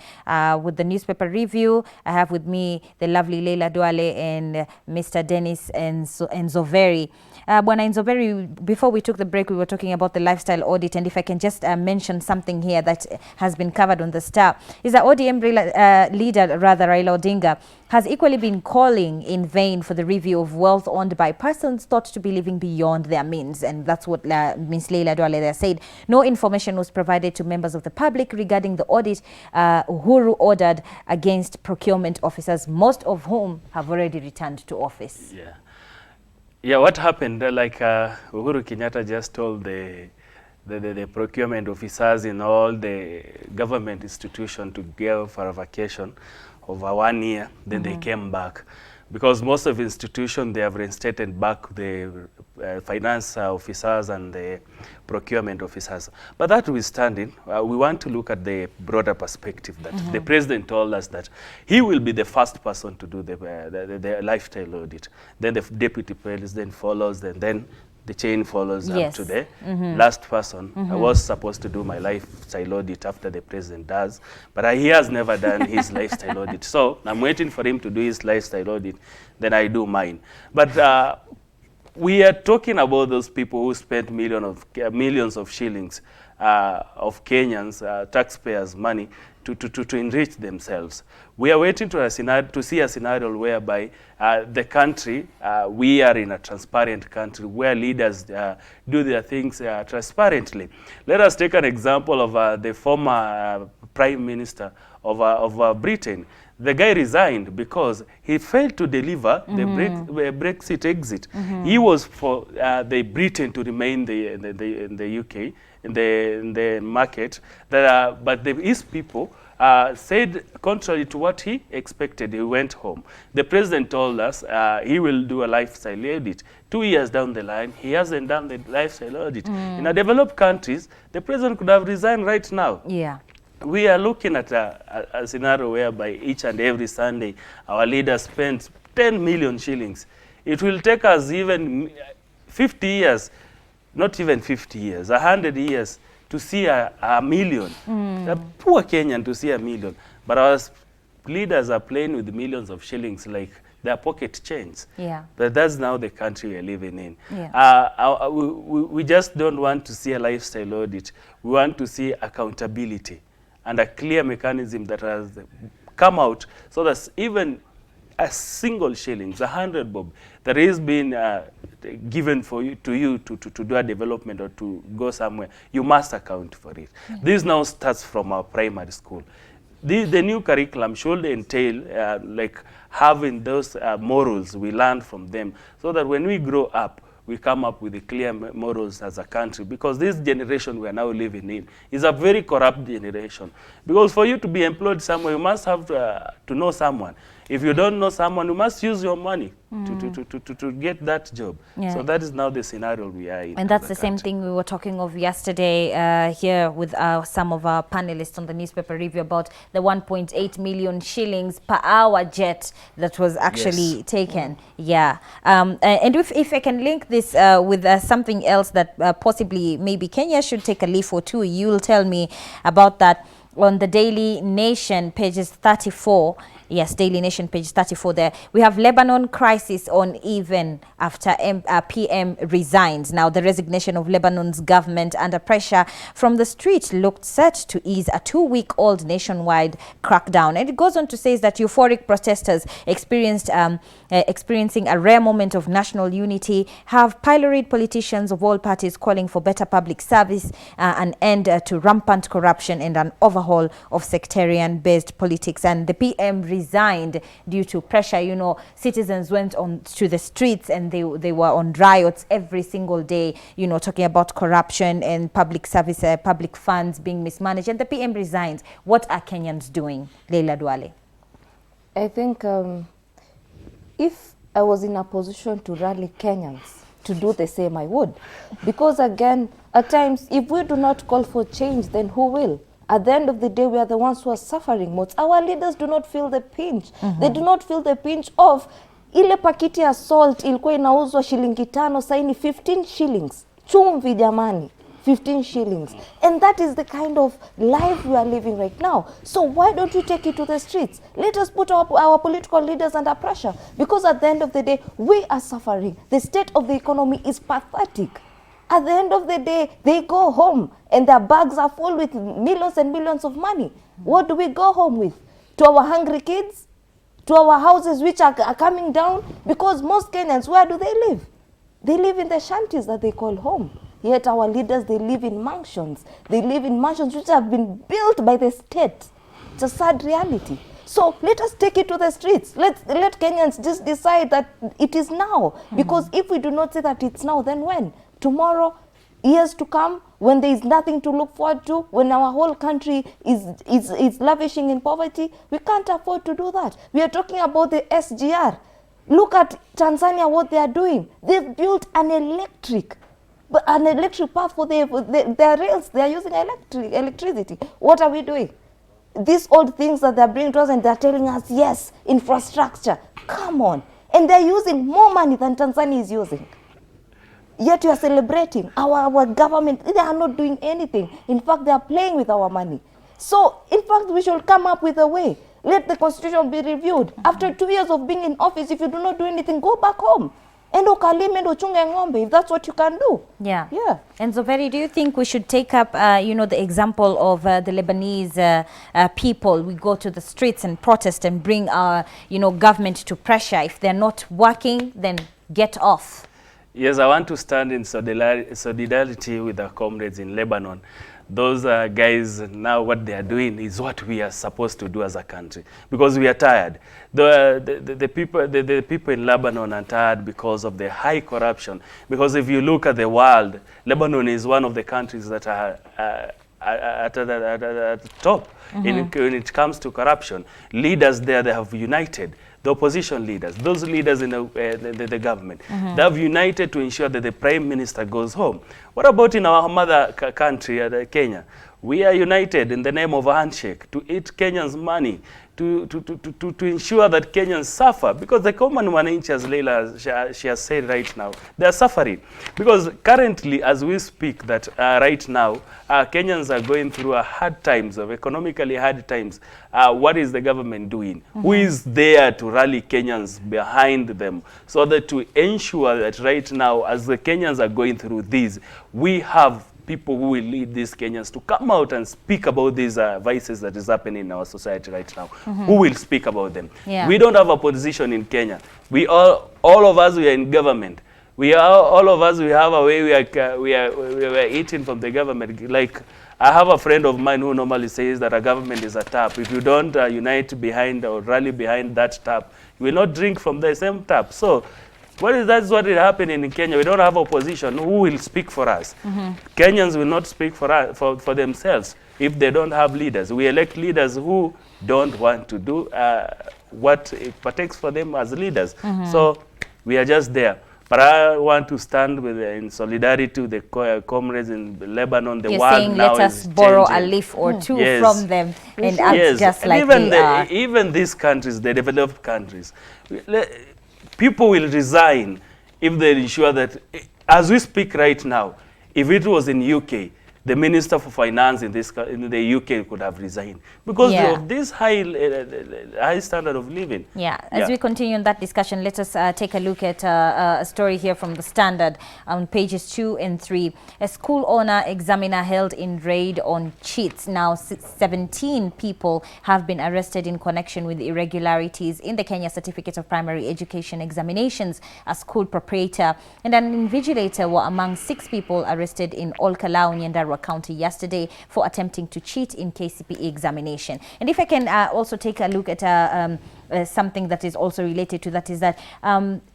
with the newspaper review. I have with me the lovely Leila Duale and Mr. Dennis Nzoveri. Bwana Nzoveri, before we took the break, we were talking about the lifestyle audit, and if I can just mention something here that has been covered on the Star, is that ODM leader Raila Odinga has equally been calling in vain for the review of wealth owned by persons thought to be living beyond their means, and that's what Ms. Leila Duale there said. No information was provided to members of the public regarding the audit Uhuru ordered against procurement officers, most of whom have already returned to office. Yeah, what happened, Uhuru Kenyatta just told the procurement officers in all the government institution to go for a vacation over 1 year, then they came back. Because most of the institutions, they have reinstated back the finance officers and the procurement officers. But that notwithstanding, we want to look at the broader perspective that the president told us that he will be the first person to do the lifestyle audit. Then the deputy president follows, and then the chain follows up Yes. to the last person. I was supposed to do my lifestyle audit after the president does, but he has never done his lifestyle audit. So I'm waiting for him to do his lifestyle audit, then I do mine. But we are talking about those people who spent millions of shillings of Kenyans, taxpayers' money to enrich themselves. We are waiting to see a scenario whereby the country, we are in a transparent country where leaders do their things transparently. Let us take an example of the former Prime Minister of Britain. The guy resigned because he failed to deliver the Brexit exit. He was for the Britain to remain in the UK, in the market, but his people said contrary to what he expected. He went home. The president told us he will do a lifestyle audit. 2 years down the line, he hasn't done the lifestyle audit. In a developed countries, the president could have resigned right now. Yeah. We are looking at a scenario whereby each and every Sunday our leaders spend 10 million shillings. It will take us even 50 years, not even 50 years, 100 years to see a million. A poor Kenyan to see a million. But our leaders are playing with millions of shillings like their pocket change. Yeah. But that's now the country we're living in. Yeah. We just don't want to see a lifestyle audit. We want to see accountability and a clear mechanism that has come out so that even a single shillings, 100 bob, that is being given to you to do a development or to go somewhere, you must account for it. This now starts from our primary school. The new curriculum should entail like having those morals we learn from them, so that when we grow up, we come up with the clear morals as a country, because this generation we are now living in is a very corrupt generation. Because for you to be employed somewhere, you must have to know someone. If you don't know someone, you must use your money to get that job. Yeah. So that is now the scenario we are in. And that's the same thing we were talking of yesterday here with some of our panelists on the newspaper review about the 1.8 million shillings per hour jet that was actually taken. Yeah. And if I can link this with something else that possibly maybe Kenya should take a leaf or two, you'll tell me about that. On the Daily Nation, pages 34, yes, Daily Nation, page 34 there, we have Lebanon crisis on even after PM resigns. Now, the resignation of Lebanon's government under pressure from the street looked set to ease a 2-week-old nationwide crackdown. And it goes on to say that euphoric protesters experiencing a rare moment of national unity have pilloried politicians of all parties calling for better public service, an end to rampant corruption and an overhaul of sectarian-based politics. And the PM resigned due to pressure. You know, citizens went on to the streets and they were on riots every single day, you know, talking about corruption and public service, public funds being mismanaged. And the PM resigns. What are Kenyans doing, Leila Duale? I think if I was in a position to rally Kenyans to do the same, I would. Because again, at times, if we do not call for change, then who will? At the end of the day, we are the ones who are suffering most. Our leaders do not feel the pinch. They do not feel the pinch of ile pakiti ya salt ilikuwa inauzwa shilingi 5, sasa ni 15 shillings. Chumvi jamani, 15 shillings. And that is the kind of life we are living right now. So why don't we take it to the streets? Let us put our political leaders under pressure. Because at the end of the day, we are suffering. The state of the economy is pathetic. At the end of the day, they go home and their bags are full with millions and millions of money. What do we go home with? To our hungry kids? To our houses which are coming down? Because most Kenyans, where do they live? They live in the shanties that they call home. Yet our leaders, they live in mansions. They live in mansions which have been built by the state. It's a sad reality. So let us take it to the streets. Let Kenyans just decide that it is now. Because if we do not say that it's now, then when? Tomorrow, years to come, when there is nothing to look forward to, when our whole country is lavishing in poverty, we can't afford to do that. We are talking about the SGR. Look at Tanzania, what they are doing. They've built an electric path for their rails. They are using electricity. What are we doing? These old things that they're bringing to us and they're telling us, yes, infrastructure. Come on. And they're using more money than Tanzania is using. Yet you are celebrating. Our government, they are not doing anything. In fact, they are playing with our money. So, in fact, we should come up with a way. Let the constitution be reviewed. After 2 years of being in office, if you do not do anything, go back home. And if that's what you can do. Yeah. Yeah. And Zoveri, do you think we should take up, the example of the Lebanese people? We go to the streets and protest and bring our, government to pressure. If they're not working, then get off. Yes, I want to stand in solidarity with the comrades in Lebanon. Those guys, now what they are doing is what we are supposed to do as a country, because we are tired. The people in Lebanon are tired because of the high corruption. Because if you look at the world, Lebanon is one of the countries that are at the top when it comes to corruption. Leaders there, they have united. The opposition leaders, those leaders in the government, they have united to ensure that the prime minister goes home. What about in our mother country, Kenya? We are united in the name of a handshake to eat Kenyans' money, to ensure that Kenyans suffer, because the common wananchi, as Leila she has said right now, they are suffering. Because currently, as we speak, that right now, Kenyans are going through hard times, of economically hard times. What is the government doing? Who is there to rally Kenyans behind them, so that to ensure that right now, as the Kenyans are going through this, we have people who will lead these Kenyans to come out and speak about these vices that is happening in our society right now. Who will speak about them? Yeah. We don't have a position in Kenya. We all of us, we are in government. All of us, we have a way we are eating from the government. Like, I have a friend of mine who normally says that a government is a tap. If you don't unite behind or rally behind that tap, you will not drink from the same tap. So, that's what is happening in Kenya. We don't have opposition. Who will speak for us? Kenyans will not speak for themselves if they don't have leaders. We elect leaders who don't want to do what it partakes for them as leaders. So we are just there. But I want to stand in solidarity with the comrades in Lebanon. The You're world saying now let us is borrow changing. a leaf or two Yes. from them and act Yes. just And like even they are. even these countries, the developed countries, people will resign if they ensure that, as we speak right now, if it was in UK, the Minister for Finance in the UK could have resigned because of this high standard of living. Yeah, as we continue on that discussion, let us take a look at a story here from the Standard on pages 2 and 3. A school owner examiner held in raid on cheats. Now 17 people have been arrested in connection with irregularities in the Kenya Certificate of Primary Education examinations. A school proprietor and an invigilator were among 6 people arrested in Olkalau, Nyandarua County yesterday for attempting to cheat in KCPE examination. And if I can also take a look at something that is also related to that, is that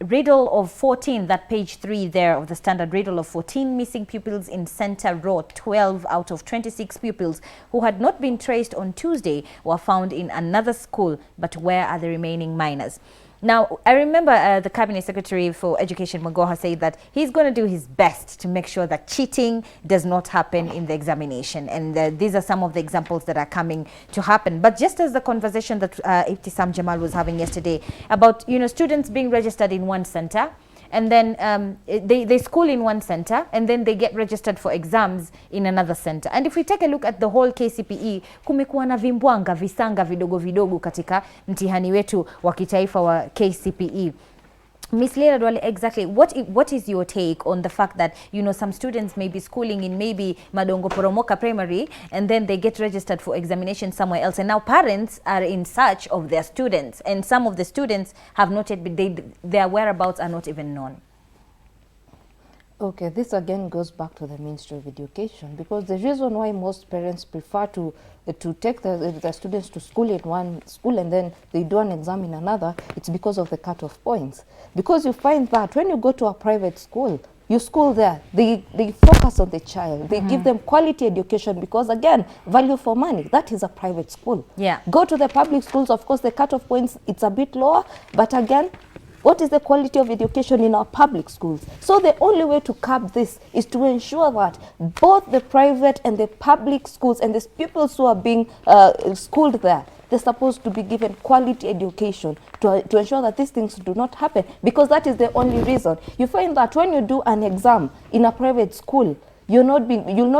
riddle of 14, that page 3 there of the Standard, riddle of 14 missing pupils in Center Road. 12 out of 26 pupils who had not been traced on Tuesday were found in another school. But where are the remaining minors? Now, I remember the Cabinet Secretary for Education, Magoha, said that he's going to do his best to make sure that cheating does not happen in the examination. And these are some of the examples that are coming to happen. But just as the conversation that Ibtisam Jamal was having yesterday about, students being registered in one center, and then they school in one center, and then they get registered for exams in another center. And if we take a look at the whole KCPE, kumekuwa na vimbwanga, visanga vidogo vidogo katika mtihani wetu wa kitaifa wa KCPE. Ms. Leila Dwale, exactly, what is your take on the fact that, some students may be schooling in maybe Madongo Poromoka Primary, and then they get registered for examination somewhere else, and now parents are in search of their students, and some of the students have not yet been, their whereabouts are not even known? Okay, this again goes back to the Ministry of Education, because the reason why most parents prefer to take the students to school in one school and then they do an exam in another, it's because of the cut-off points. Because you find that when you go to a private school, you school there, they focus on the child, they give them quality education, because again, value for money, that is a private school. Yeah. Go to the public schools, of course the cut-off points, it's a bit lower, but again, what is the quality of education in our public schools? So the only way to curb this is to ensure that both the private and the public schools and the pupils who are being schooled there, they're supposed to be given quality education to ensure that these things do not happen, because that is the only reason. You find that when you do an exam in a private school, you'll not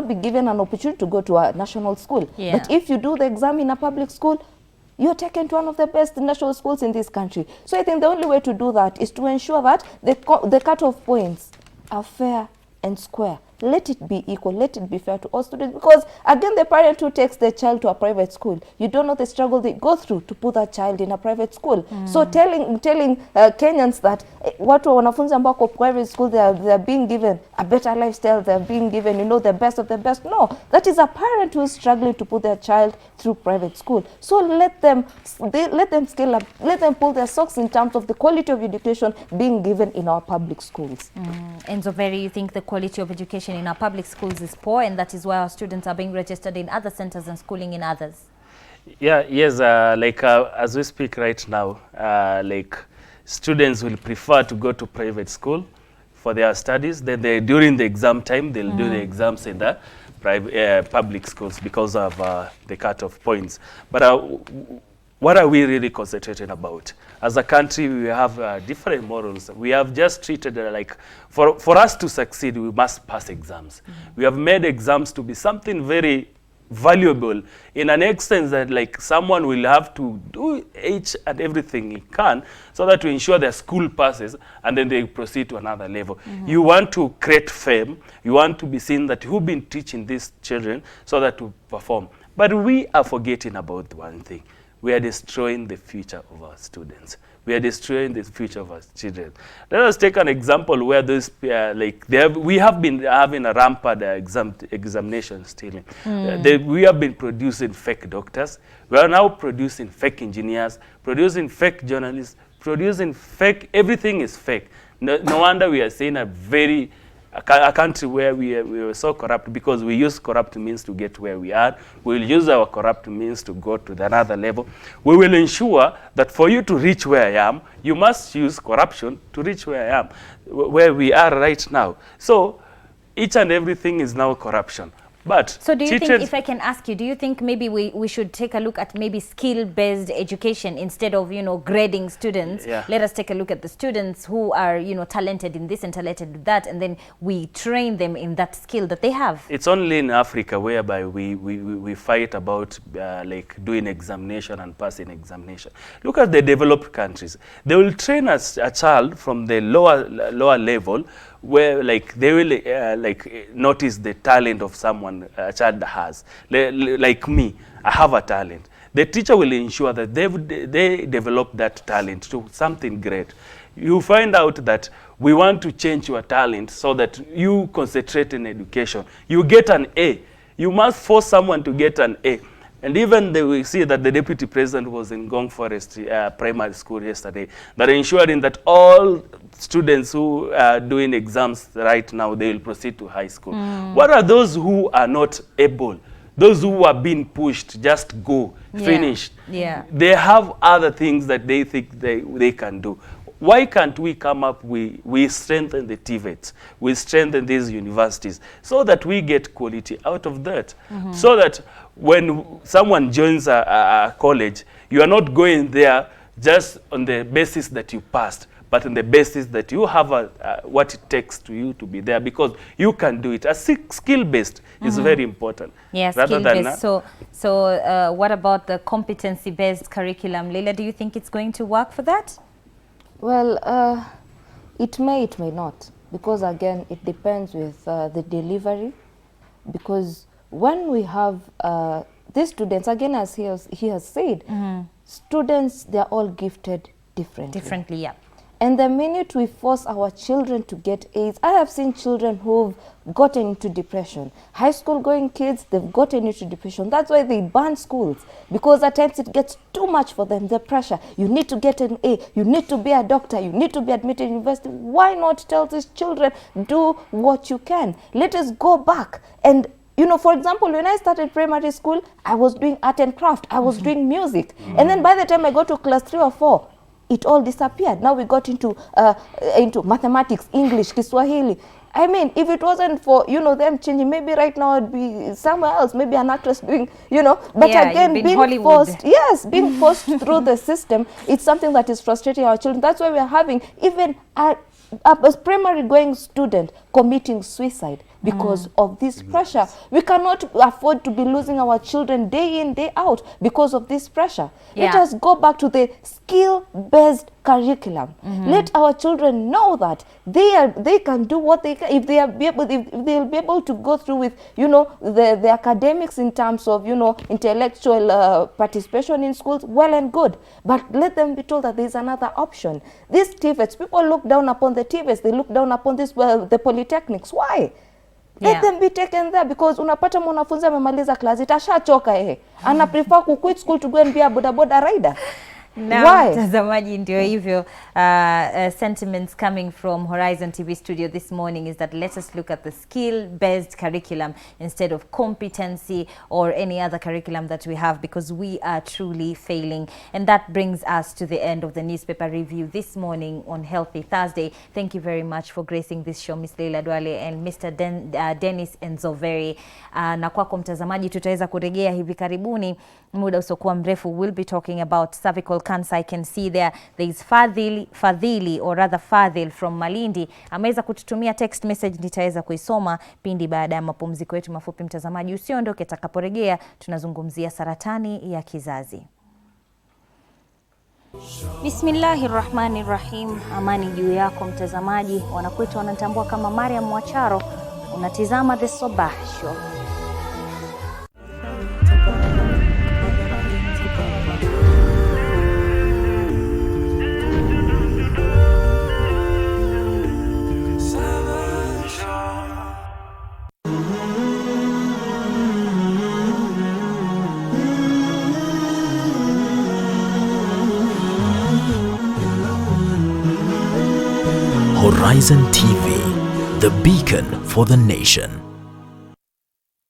be given an opportunity to go to a national school. Yeah. But if you do the exam in a public school, you're taken to one of the best national schools in this country. So I think the only way to do that is to ensure that the cut-off points are fair and square. Let it be equal, let it be fair to all students, because again, the parent who takes their child to a private school, you don't know the struggle they go through to put that child in a private school. So telling Kenyans that watu wanafunzi ambao kwa private school, they are being given a better lifestyle, they are being given, you know, the best of the best. No, that is a parent who is struggling to put their child through private school. So let them scale up, let them pull their socks in terms of the quality of education being given in our public schools. Enzo Very, you think the quality of education in our public schools is poor, and that is why our students are being registered in other centers and schooling in others? Yeah, yes, as we speak right now, like students will prefer to go to private school for their studies. Then during the exam time, they'll do the exams in the public schools because of the cut-off points. But what are we really concentrating about? As a country, we have different morals. We have just treated like, for us to succeed, we must pass exams. We have made exams to be something very valuable, in an extent that like someone will have to do each and everything he can so that to ensure their school passes, and then they proceed to another level. You want to create fame. You want to be seen that you've been teaching these children so that to perform. But we are forgetting about one thing. We are destroying the future of our students. We are destroying the future of our children. Let us take an example where this, we have been having a rampant examination stealing. We have been producing fake doctors. We are now producing fake engineers, producing fake journalists, producing fake, everything is fake. No wonder we are seeing a country where we were so corrupt, because we use corrupt means to get where we are. We will use our corrupt means to go to another level. We will ensure that for you to reach where I am, you must use corruption to reach where I am, where we are right now. So each and everything is now corruption. But so do you think, if I can ask you, do you think maybe we should take a look at maybe skill-based education instead of, you know, grading students? Yeah. Let us take a look at the students who are, you know, talented in this and talented in that, and then we train them in that skill that they have. It's only in Africa whereby we fight about like doing examination and passing examination. Look at the developed countries. They will train a child from the lower level, where like they will like notice the talent of someone a child has. Like me, I have a talent. The teacher will ensure that they develop that talent to something great. You find out that we want to change your talent so that you concentrate in education. You get an A. You must force someone to get an A. And even we see that the deputy president was in Gong Forest primary school yesterday, that ensuring that all students who are doing exams right now, they will proceed to high school. What are those who are not able? Those who are being pushed, just go, finished. Yeah. They have other things that they think they can do. Why can't we come up, we strengthen the TVETs, we strengthen these universities so that we get quality out of that? So that when someone joins a college, you are not going there just on the basis that you passed, but on the basis that you have what it takes to you to be there, because you can do it. A skill-based is very important. Yes, skill-based. So what about the competency-based curriculum? Leila, do you think it's going to work for that? Well, it may not, because again, it depends with the delivery. Because when we have these students, again, as he has said, students, they're all gifted differently. Differently, yeah. And the minute we force our children to get A's, I have seen children who've gotten into depression. High school going kids, they've gotten into depression. That's why they ban schools, because at times it gets too much for them, the pressure. You need to get an A, you need to be a doctor, you need to be admitted to university. Why not tell these children, do what you can? Let us go back. And you know, for example, when I started primary school, I was doing art and craft, I was doing music. And then by the time I got to class 3 or 4, it all disappeared. Now we got into mathematics, English, Kiswahili. I mean, if it wasn't for, you know, them changing, maybe right now it'd be somewhere else, maybe an actress doing, you know, but Yeah, again, being being Hollywood. forced, yes, being forced through the system, it's something that is frustrating our children. That's why we're having even a primary going student committing suicide because of this pressure. We cannot afford to be losing our children day in, day out because of this pressure. Let us go back to the skill-based curriculum. Let our children know that they can do what they can. If they'll be able to go through with, you know, the academics in terms of, you know, intellectual participation in schools, well and good. But let them be told that there's another option. These TVETs, people look down upon the TVETs, they look down upon this, the polytechnics. Why? Let them be taken there, because unapata mwanafunzi amemaliza class itashachoka ana prefer ku quit school to go and be a boda rider. Now, mtazamaji, ndio hivyo. Sentiments coming from Horizon TV studio this morning is that let us look at the skill-based curriculum instead of competency or any other curriculum that we have, because we are truly failing. And that brings us to the end of the newspaper review this morning on Healthy Thursday. Thank you very much for gracing this show, Ms. Leila Dwale and Mr. Dennis Nzoveri. Na kwako mtazamaji, tutaweza kurejea hivi karibuni muda usiokuwa mrefu. We'll be talking about cervical cancer. I can see there is Fadhili or rather Fadhil from Malindi ameweza kututumia text message, nitaweza kuisoma pindi baada ya mapumziko yetu mafupi. Mtazamaji, usiondoke, takaporejea tunazungumzia saratani ya kizazi. Bismillahirrahmanirrahim. Amani juu yako mtazamaji. Wanakwetu wanatambua kama Mariam Mwacharo. Unatizama The Sabah Show. Horizon TV, the beacon for the nation.